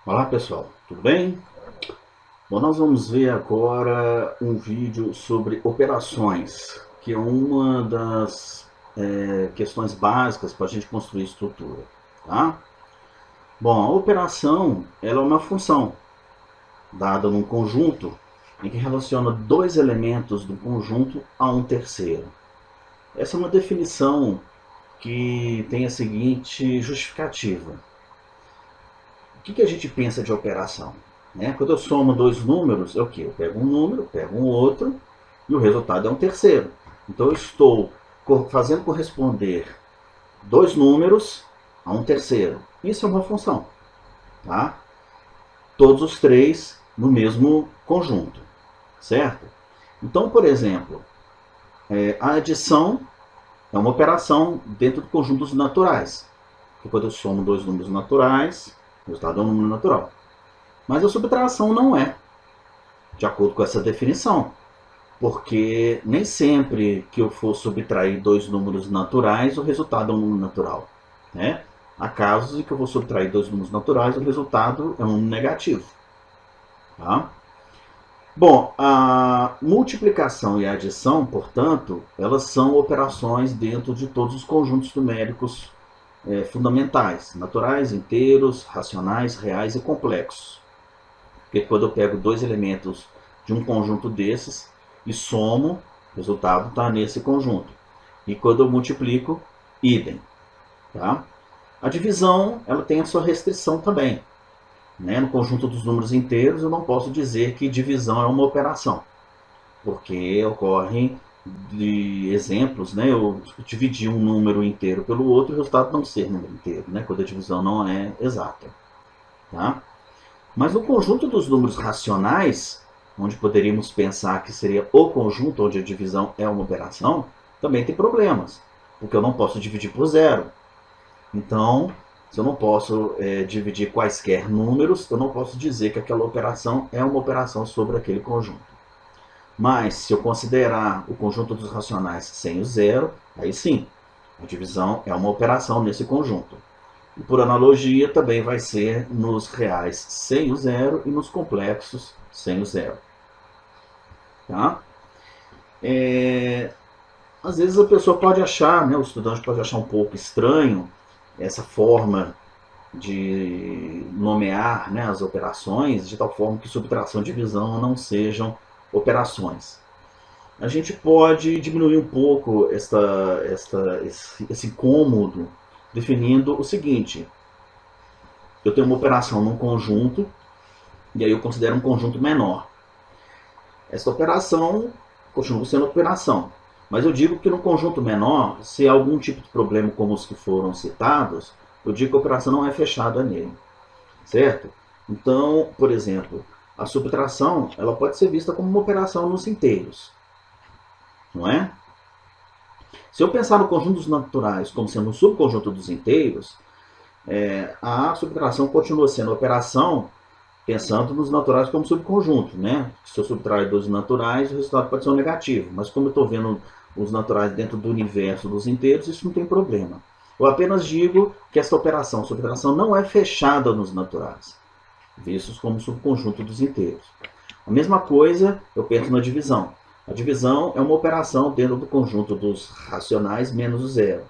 Olá pessoal, tudo bem? Bom, nós vamos ver agora um vídeo sobre operações, que é uma das questões básicas para a gente construir estrutura. Tá? Bom, a operação ela é uma função dada num conjunto em que relaciona dois elementos do conjunto a um terceiro. Essa é uma definição que tem a seguinte justificativa. O que a gente pensa de operação? Né? Quando eu somo dois números, é o que? Eu pego um número, pego um outro e o resultado é um terceiro. Então eu estou fazendo corresponder dois números a um terceiro. Isso é uma função. Tá? Todos os três no mesmo conjunto. Certo? Então, por exemplo, a adição é uma operação dentro de conjuntos naturais. Porque quando eu somo dois números naturais, o resultado é um número natural. Mas a subtração não é, de acordo com essa definição. Porque nem sempre que eu for subtrair dois números naturais, o resultado é um número natural. Né? Há casos em que eu vou subtrair dois números naturais, o resultado é um número negativo. Tá? Bom, a multiplicação e a adição, portanto, elas são operações dentro de todos os conjuntos numéricos fundamentais, naturais, inteiros, racionais, reais e complexos. Porque quando eu pego dois elementos de um conjunto desses e somo, o resultado está nesse conjunto. E quando eu multiplico, idem. Tá? A divisão ela tem a sua restrição também. Né? No conjunto dos números inteiros, eu não posso dizer que divisão é uma operação, porque ocorrem de exemplos, né? Eu dividir um número inteiro pelo outro e o resultado não ser número inteiro, né? Quando a divisão não é exata. Tá? Mas no conjunto dos números racionais, onde poderíamos pensar que seria o conjunto onde a divisão é uma operação, também tem problemas, porque eu não posso dividir por zero. Então, se eu não posso dividir quaisquer números, eu não posso dizer que aquela operação é uma operação sobre aquele conjunto. Mas, se eu considerar o conjunto dos racionais sem o zero, aí sim, a divisão é uma operação nesse conjunto. E por analogia, também vai ser nos reais sem o zero e nos complexos sem o zero. Tá? Às vezes a pessoa pode achar, né, o estudante pode achar um pouco estranho essa forma de nomear, né, as operações, de tal forma que subtração e divisão não sejam operações. A gente pode diminuir um pouco esse incômodo definindo o seguinte: eu tenho uma operação num conjunto, e aí eu considero um conjunto menor. Essa operação continua sendo operação, mas eu digo que no conjunto menor, se há algum tipo de problema como os que foram citados, eu digo que a operação não é fechada nele, certo? Então, por exemplo, a subtração ela pode ser vista como uma operação nos inteiros, não é? Se eu pensar no conjunto dos naturais como sendo um subconjunto dos inteiros, a subtração continua sendo operação pensando nos naturais como subconjunto, né? Se eu subtrair dois naturais, o resultado pode ser um negativo, mas como eu estou vendo os naturais dentro do universo dos inteiros, isso não tem problema. Eu apenas digo que essa operação, subtração, não é fechada nos naturais, vistos como subconjunto dos inteiros. A mesma coisa eu penso na divisão. A divisão é uma operação dentro do conjunto dos racionais menos o zero.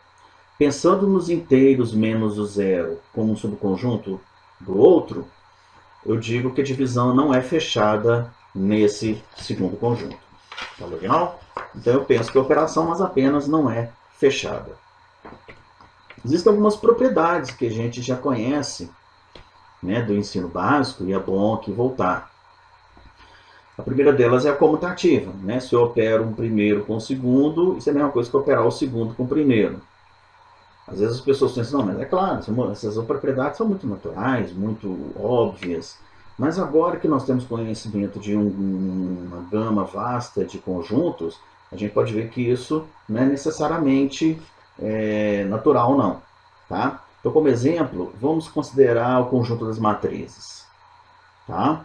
Pensando nos inteiros menos o zero como um subconjunto do outro, eu digo que a divisão não é fechada nesse segundo conjunto. Tá legal? Então eu penso que a operação, mas apenas não é fechada. Existem algumas propriedades que a gente já conhece, né, do ensino básico, e é bom aqui voltar. A primeira delas é a comutativa. Né? Se eu opero um primeiro com o segundo, isso é a mesma coisa que operar o segundo com o primeiro. Às vezes as pessoas pensam, não, mas é claro, essas propriedades são muito naturais, muito óbvias, mas agora que nós temos conhecimento de uma gama vasta de conjuntos, a gente pode ver que isso não é necessariamente natural, não. Tá? Então, como exemplo, vamos considerar o conjunto das matrizes. Tá?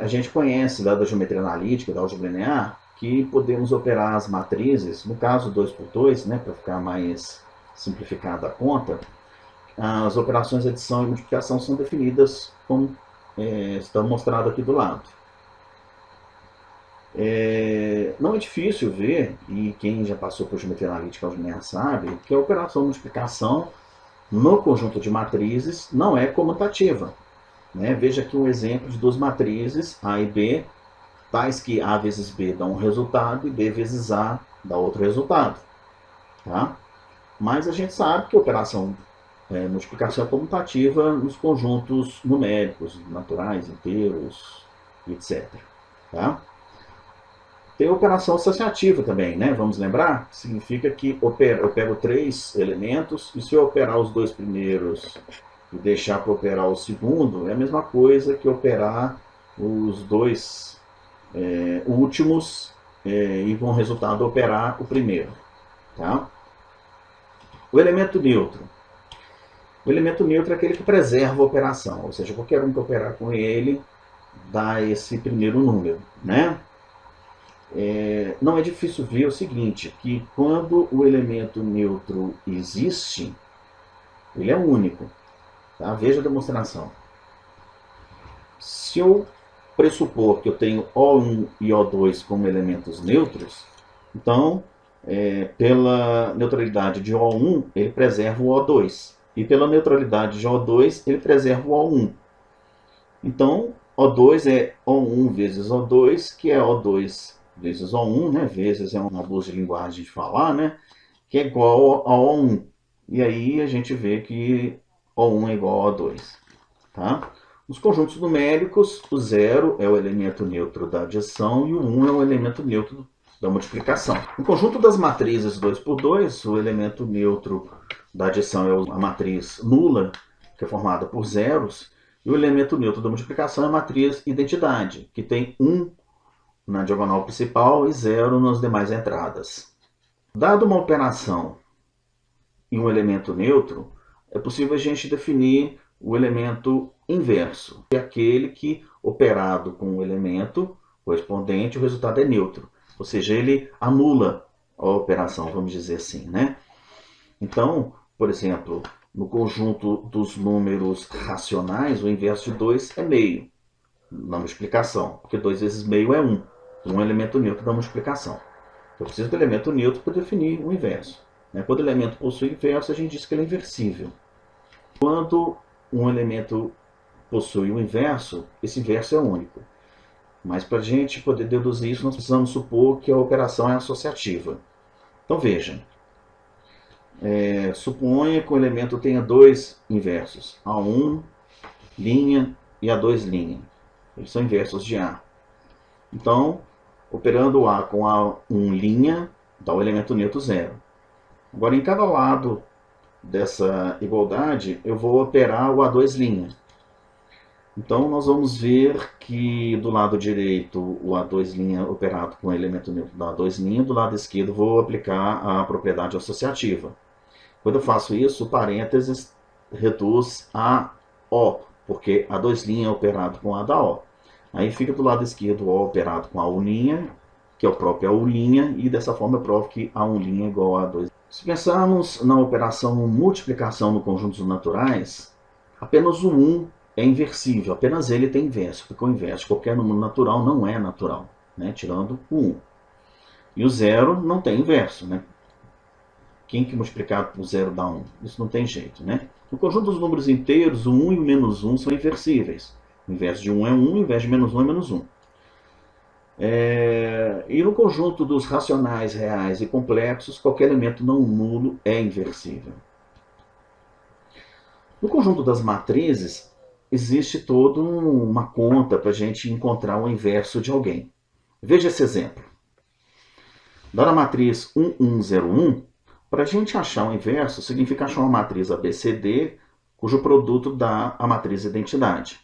A gente conhece lá da geometria analítica, da álgebra linear, que podemos operar as matrizes, no caso 2 por 2, né, para ficar mais simplificada a conta, as operações de adição e multiplicação são definidas como está mostrado aqui do lado. Não é difícil ver, e quem já passou por geometria analítica linear sabe, que a operação de multiplicação no conjunto de matrizes não é comutativa. Veja aqui um exemplo de duas matrizes, A e B, tais que A vezes B dá um resultado e B vezes A dá outro resultado. Tá? Mas a gente sabe que a operação multiplicação é comutativa nos conjuntos numéricos, naturais, inteiros, etc. Tá? Tem a operação associativa também, vamos lembrar? Significa que eu pego 3 elementos e se eu operar os 2 primeiros e deixar para operar o segundo, é a mesma coisa que operar os 2 últimos e com o resultado operar o primeiro. Tá? O elemento neutro. O elemento neutro é aquele que preserva a operação, ou seja, qualquer um que operar com ele dá esse primeiro número. Não é difícil ver o seguinte, que quando o elemento neutro existe, ele é único. Tá? Veja a demonstração. Se eu pressupor que eu tenho O1 e O2 como elementos neutros, então, pela neutralidade de O1, ele preserva o O2. E pela neutralidade de O2, ele preserva o O1. Então, O2 é O1 vezes O2, que é O2 vezes O1, vezes é um abuso de linguagem de falar, que é igual a O1. E aí a gente vê que O1 é igual a O2. Tá? Nos conjuntos numéricos, o 0 é o elemento neutro da adição e o 1 é o elemento neutro da multiplicação. No conjunto das matrizes 2 por 2, o elemento neutro da adição é a matriz nula, que é formada por zeros, e o elemento neutro da multiplicação é a matriz identidade, que tem 1 na diagonal principal e 0 nas demais entradas. Dado uma operação e um elemento neutro, é possível a gente definir o elemento inverso, que é aquele que, operado com o elemento correspondente, o resultado é neutro. Ou seja, ele anula a operação, vamos dizer assim. Então, por exemplo, no conjunto dos números racionais, o inverso de 2 é meio, na multiplicação, porque 2 vezes meio é 1. 1 é o elemento neutro da multiplicação. Eu preciso do elemento neutro para definir o inverso. Quando o elemento possui inverso, a gente diz que ele é inversível. Quando um elemento possui um inverso, esse inverso é único. Mas para a gente poder deduzir isso, nós precisamos supor que a operação é associativa. Então veja, suponha que o elemento tenha 2 inversos, A1 linha e A2 linha. Eles são inversos de A. Então, operando A com A1 linha, dá o elemento neutro 0. Agora, em cada lado dessa igualdade, eu vou operar o A2 linha. Então, nós vamos ver que do lado direito, o A2' operado com o elemento neutro da A2', do lado esquerdo vou aplicar a propriedade associativa. Quando eu faço isso, o parênteses reduz a O, porque A2' é operado com A da O. Aí fica do lado esquerdo O operado com A1', que é o próprio A1', e dessa forma eu provo que A1' é igual a A2'. Se pensarmos na operação multiplicação no conjuntos naturais, apenas o 1 é inversível, apenas ele tem inverso, porque o inverso de qualquer número natural não é natural, tirando o 1. E o 0 não tem inverso, Quem que multiplicar por 0 dá 1? Isso não tem jeito, No conjunto dos números inteiros, o 1 e o menos 1 são inversíveis. O inverso de 1 é 1, o inverso de menos 1 é menos 1. E no conjunto dos racionais, reais e complexos, qualquer elemento não nulo é inversível. No conjunto das matrizes, existe toda uma conta para a gente encontrar o inverso de alguém. Veja esse exemplo. Dada a matriz 1, 1, 0, 1, para a gente achar o inverso, significa achar uma matriz ABCD, cujo produto dá a matriz identidade.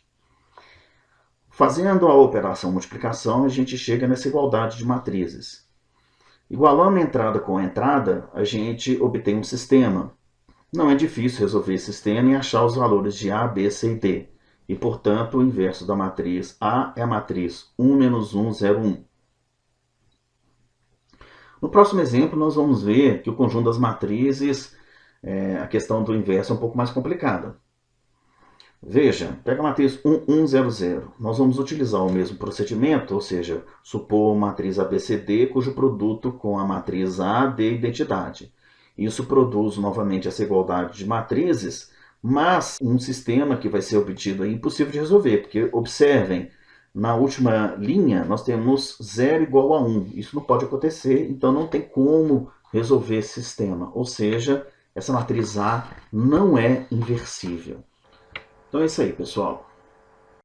Fazendo a operação multiplicação, a gente chega nessa igualdade de matrizes. Igualando entrada com entrada, a gente obtém um sistema. Não é difícil resolver esse sistema e achar os valores de A, B, C e D. E, portanto, o inverso da matriz A é a matriz 1, menos 1, 0, 1. No próximo exemplo, nós vamos ver que o conjunto das matrizes a questão do inverso é um pouco mais complicada. Veja, pega a matriz 1100. Nós vamos utilizar o mesmo procedimento, ou seja, supor uma matriz ABCD cujo produto com a matriz A dê identidade. Isso produz novamente essa igualdade de matrizes, mas um sistema que vai ser obtido é impossível de resolver, porque observem, na última linha nós temos 0 igual a 1. Isso não pode acontecer, então não tem como resolver esse sistema. Ou seja, essa matriz A não é inversível. Então é isso aí, pessoal.